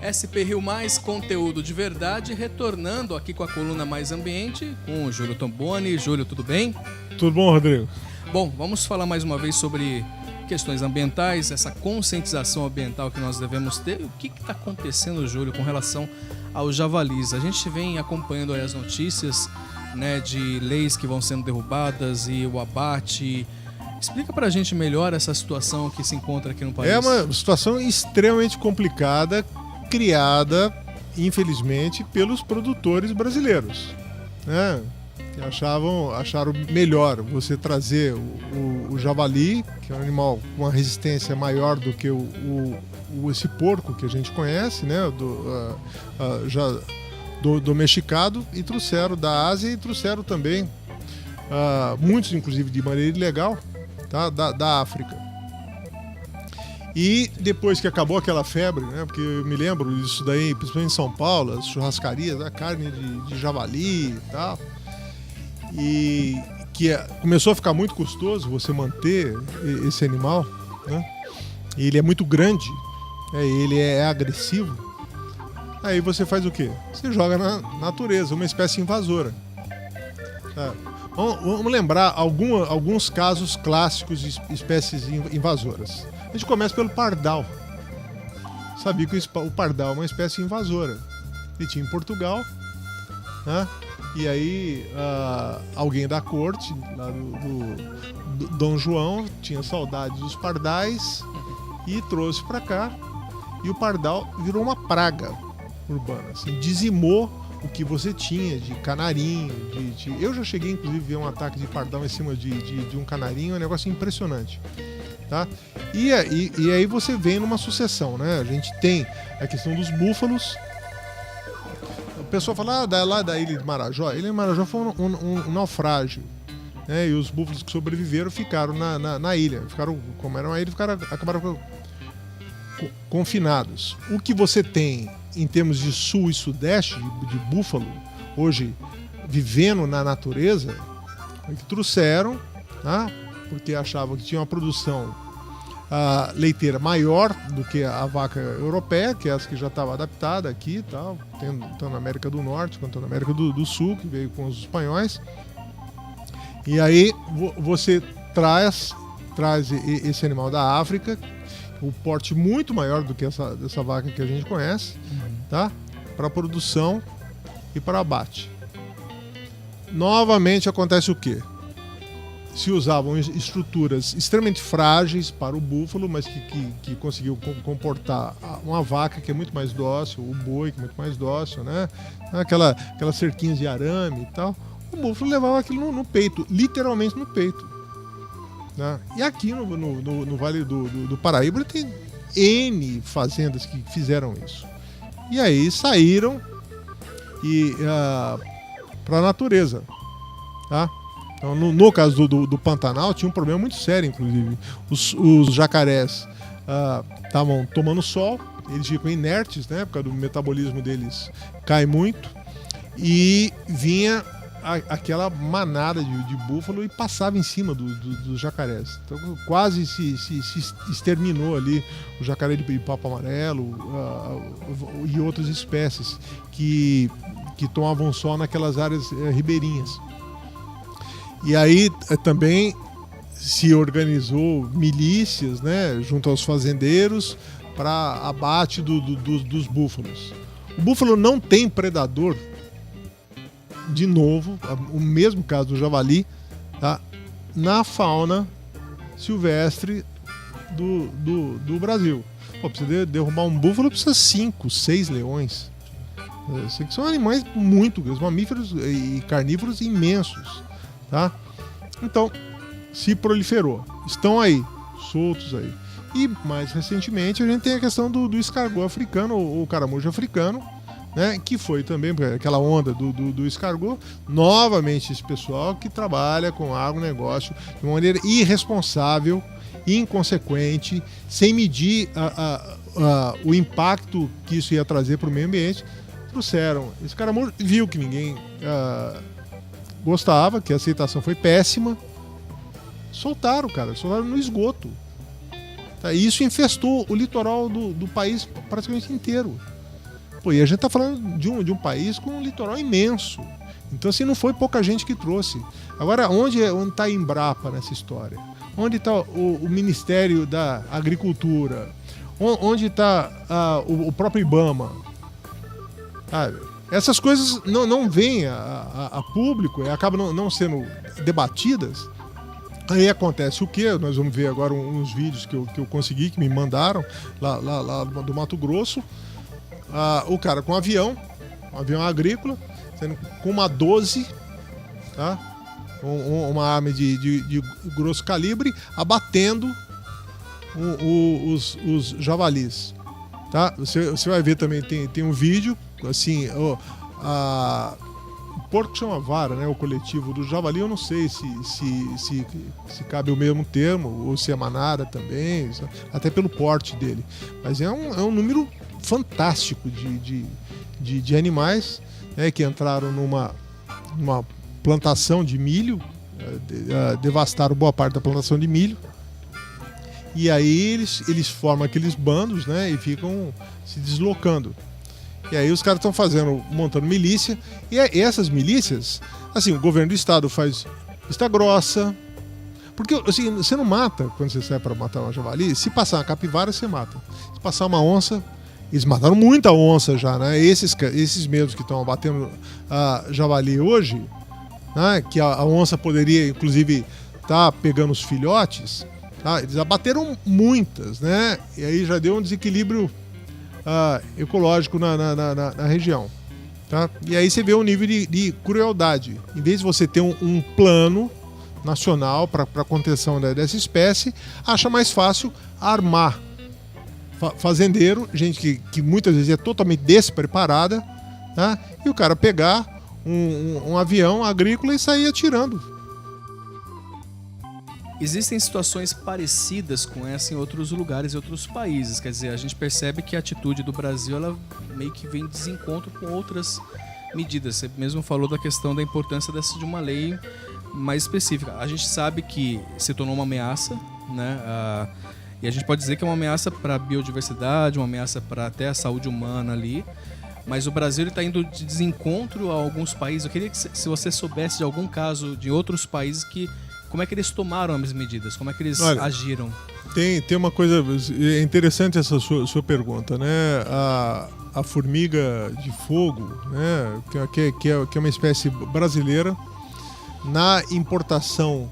SP Rio Mais, conteúdo de verdade, retornando aqui com a coluna Mais Ambiente, com o Júlio Tomboni. Júlio, tudo bem? Tudo bom, Rodrigo? Bom, vamos falar mais uma vez sobre questões ambientais, essa conscientização ambiental que nós devemos ter. O que está acontecendo, Júlio, com relação aos javalis? A gente vem acompanhando aí as notícias, né, de leis que vão sendo derrubadas e o abate. Explica pra gente melhor essa situação que se encontra aqui no país. É uma situação extremamente complicada, criada, infelizmente, pelos produtores brasileiros, né? Que acharam melhor você trazer o javali, que é um animal com uma resistência maior do que esse porco que a gente conhece, né? Já domesticado, e trouxeram da Ásia e trouxeram também, muitos inclusive de maneira ilegal, tá? da África. E depois que acabou aquela febre, né? Porque eu me lembro disso daí, principalmente em São Paulo, as churrascarias, a carne de javali e tal. E que começou a ficar muito custoso você manter esse animal, né? Ele é muito grande, ele é agressivo. Aí você faz o quê? Você joga na natureza, uma espécie invasora. Tá? Vamos lembrar alguns casos clássicos de espécies invasoras. A gente começa pelo pardal. Sabia que o pardal é uma espécie invasora. Ele tinha em Portugal, né? E aí alguém da corte, lá do Dom João, tinha saudades dos pardais e trouxe para cá. E o pardal virou uma praga urbana, assim, dizimou o que você tinha de canarinho. Eu já cheguei, inclusive, a ver um ataque de pardal em cima de um canarinho, é um negócio impressionante. Tá? E aí você vem numa sucessão, né? A gente tem a questão dos búfalos. O pessoal fala lá da ilha de Marajó. A ilha de Marajó foi um naufrágio, né? E os búfalos que sobreviveram ficaram na ilha. Como era uma ilha, acabaram confinados. O que você tem em termos de sul e sudeste de búfalo, hoje vivendo na natureza, é que trouxeram, tá? Porque achavam que tinha uma produção leiteira maior do que a vaca europeia, que é essa que já estava adaptada aqui, tal, tanto na América do Norte quanto na América do Sul, que veio com os espanhóis. E aí você traz esse animal da África, o porte muito maior do que dessa vaca que a gente conhece, tá? Para produção e para abate. Novamente acontece o quê? Se usavam estruturas extremamente frágeis para o búfalo, mas que conseguiu comportar uma vaca que é muito mais dócil, o boi que é muito mais dócil, né? Aquelas cerquinhas de arame e tal. O búfalo levava aquilo no peito, literalmente no peito. Né? E aqui no Vale do Paraíba tem N fazendas que fizeram isso. E aí saíram para a natureza. Tá? Então, no caso do Pantanal, tinha um problema muito sério, inclusive. Os jacarés estavam tomando sol, eles ficam inertes, né? Por causa do metabolismo deles cai muito. E vinha aquela manada de búfalo e passava em cima dos jacarés. Então quase se exterminou ali o jacaré de papo amarelo e outras espécies que tomavam sol naquelas áreas ribeirinhas. E aí também se organizou milícias, né, junto aos fazendeiros para abate dos búfalos. O búfalo não tem predador, de novo, o mesmo caso do javali, tá, na fauna silvestre do Brasil. Pô, pra você derrubar um búfalo precisa 5, 6 leões. Que são animais muito grandes, mamíferos e carnívoros imensos. Tá? Então, se proliferou. Estão aí, soltos aí. E, mais recentemente, a gente tem a questão do escargot africano, ou caramujo africano, né? Que foi também aquela onda do escargot. Novamente, esse pessoal que trabalha com agronegócio de uma maneira irresponsável, inconsequente, sem medir o impacto que isso ia trazer para o meio ambiente, trouxeram esse caramujo, viu que ninguém gostava, que a aceitação foi péssima, soltaram no esgoto. Tá? E isso infestou o litoral do país praticamente inteiro. Pô, e a gente está falando de um país com um litoral imenso. Então, assim, não foi pouca gente que trouxe. Agora, onde está a Embrapa nessa história? Onde está o Ministério da Agricultura? Onde está o próprio IBAMA? Essas coisas não vêm a público, acabam não sendo debatidas. Aí acontece o quê? Nós vamos ver agora uns vídeos que eu consegui, que me mandaram lá do Mato Grosso. O cara com um avião agrícola, com uma 12, tá? Uma arma de grosso calibre, abatendo os javalis. Tá? Você vai ver também, tem um vídeo, assim, o porco chama vara, né? O coletivo do javali, eu não sei se cabe o mesmo termo, ou se é manada também, até pelo porte dele. Mas é um número fantástico de animais, né, que entraram numa plantação de milho, devastaram boa parte da plantação de milho. E aí eles formam aqueles bandos, né, e ficam se deslocando. E aí os caras estão montando milícia. E essas milícias, assim, o governo do estado faz vista grossa. Porque, assim, você não mata quando você sai para matar uma javali. Se passar uma capivara, você mata. Se passar uma onça, eles mataram muita onça já, né? Esses mesmos que estão abatendo a javali hoje, né, que a onça poderia, inclusive, estar pegando os filhotes. Eles abateram muitas, né? E aí já deu um desequilíbrio ecológico na região. Tá? E aí você vê um nível de crueldade. Em vez de você ter um plano nacional para a contenção dessa espécie, acha mais fácil armar fazendeiro, gente que muitas vezes é totalmente despreparada, tá? E o cara pegar um avião agrícola e sair atirando. Existem situações parecidas com essa em outros lugares e outros países. Quer dizer, a gente percebe que a atitude do Brasil ela meio que vem em desencontro com outras medidas. Você mesmo falou da questão da importância de uma lei mais específica. A gente sabe que se tornou uma ameaça, né? E a gente pode dizer que é uma ameaça para a biodiversidade, uma ameaça para até a saúde humana ali. Mas o Brasil está indo de desencontro a alguns países. Eu queria que se você soubesse de algum caso de outros países como é que eles tomaram as medidas? Como é que eles agiram? Tem uma coisa interessante essa sua pergunta, né? A formiga de fogo, né? Que é uma espécie brasileira, na importação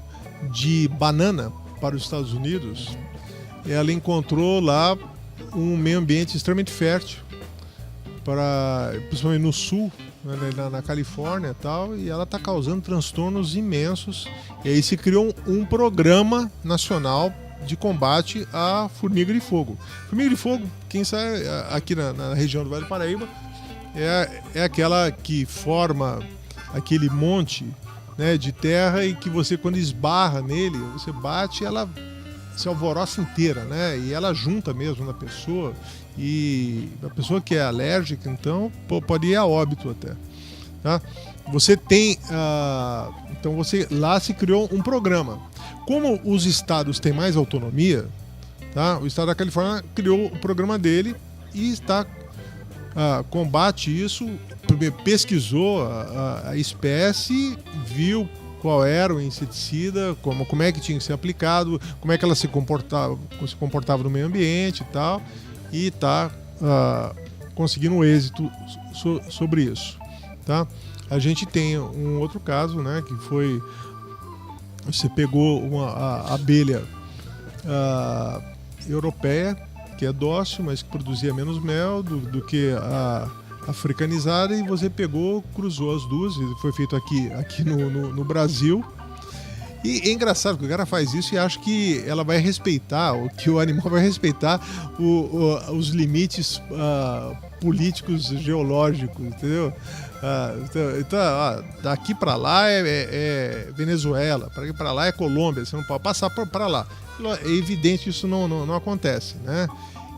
de banana para os Estados Unidos, ela encontrou lá um meio ambiente extremamente fértil, principalmente no sul, na Califórnia e tal, e ela está causando transtornos imensos. E aí se criou um programa nacional de combate à formiga de fogo. Formiga de fogo, quem sabe aqui na região do Vale do Paraíba, é aquela que forma aquele monte, né, de terra, e que você, quando esbarra nele, você bate, ela se alvoroça inteira, né? E ela junta mesmo na pessoa, e a pessoa que é alérgica, então, pode ir a óbito até. Tá? Você tem... então, lá se criou um programa. Como os estados têm mais autonomia, tá? O estado da Califórnia criou o programa dele e combate isso, pesquisou a espécie, viu qual era o inseticida, como é que tinha que ser aplicado, como é que ela se comportava no meio ambiente e tal, e está conseguindo um êxito sobre isso. Tá? A gente tem um outro caso, né, que foi... Você pegou uma abelha europeia, que é dócil, mas que produzia menos mel do que a africanizada, e você cruzou as duas, e foi feito aqui no Brasil. E é engraçado que o cara faz isso e acha que ela vai respeitar, que o animal vai respeitar os limites políticos, geológicos, entendeu? Então, daqui para lá é Venezuela, para para lá é Colômbia, você não pode passar para lá. É evidente que isso não acontece, né?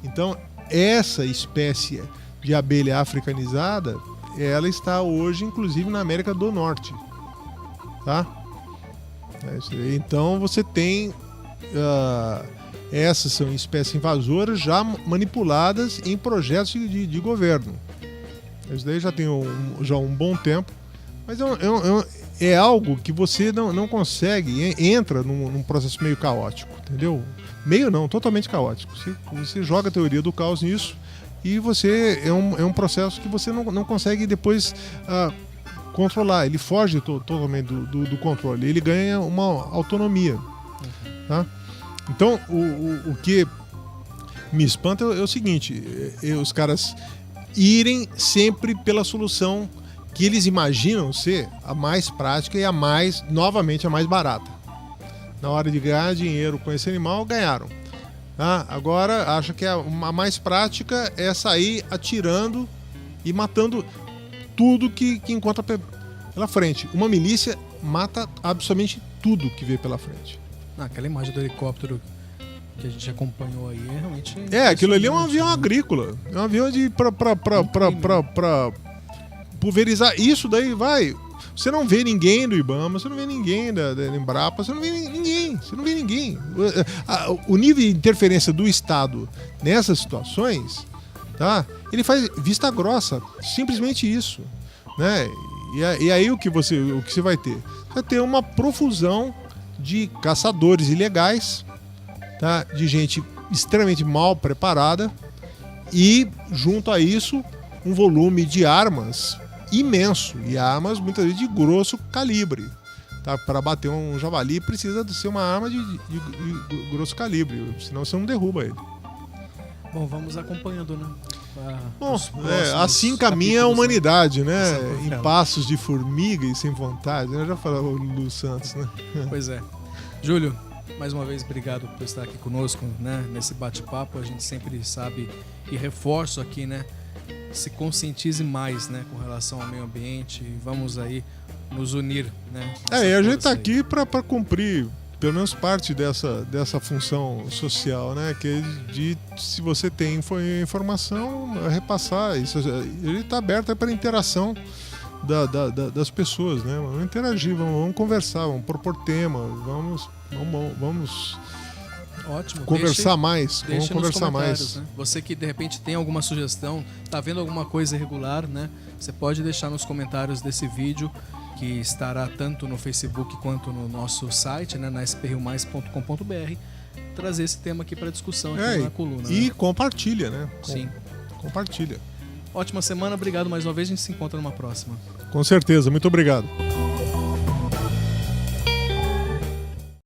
Então, essa espécie de abelha africanizada, ela está hoje, inclusive, na América do Norte, tá? Então, você tem... essas são espécies invasoras já manipuladas em projetos de governo, Isso daí já tem já um bom tempo. Mas é algo que você não consegue, entra num processo meio caótico, entendeu? Meio não, totalmente caótico. Você joga a teoria do caos nisso e você é um processo que você não consegue depois controlar. Ele foge totalmente do controle, ele ganha uma autonomia. Tá? Então, o que me espanta é o seguinte, os caras irem sempre pela solução que eles imaginam ser a mais prática e novamente a mais barata. Na hora de ganhar dinheiro com esse animal, ganharam. Tá? Agora, acha que a mais prática é sair atirando e matando tudo que encontra pela frente. Uma milícia mata absolutamente tudo que vê pela frente. Aquela imagem do helicóptero que a gente acompanhou aí é realmente... aquilo ali é um avião agrícola. É um avião pra pulverizar. Isso daí vai... Você não vê ninguém do IBAMA, você não vê ninguém da Embrapa, você não vê ninguém. O nível de interferência do Estado nessas situações, tá? Ele faz vista grossa, simplesmente isso, né? E aí o que você vai ter? Você vai ter uma profusão de caçadores ilegais, tá? De gente extremamente mal preparada e, junto a isso, um volume de armas imenso, e armas muitas vezes de grosso calibre. Tá? Para bater um javali precisa de ser uma arma de grosso calibre, senão você não derruba ele. Bom, vamos acompanhando, né? Assim caminha a humanidade, né? Em passos de formiga e sem vontade. Eu já falava o Lulu Santos, né? Pois é. Júlio, mais uma vez, obrigado por estar aqui conosco, né? Nesse bate-papo. A gente sempre sabe e reforço aqui, né? Se conscientize mais, né, com relação ao meio ambiente e vamos aí nos unir, né? E a gente está aqui para cumprir pelo menos parte dessa função social, né, que é de, se você tem informação, repassar isso. Ele está aberto para interação das pessoas, né? Vamos interagir, vamos conversar, vamos propor temas, vamos ótimo. Conversar mais. Vamos conversar mais. Né? Você que de repente tem alguma sugestão, tá vendo alguma coisa irregular, né? Você pode deixar nos comentários desse vídeo, que estará tanto no Facebook quanto no nosso site, né, na sprriomais.com.br, trazer esse tema aqui para discussão aqui na coluna. E né? compartilha, né? Sim. Compartilha. Ótima semana, obrigado mais uma vez, a gente se encontra numa próxima. Com certeza, muito obrigado.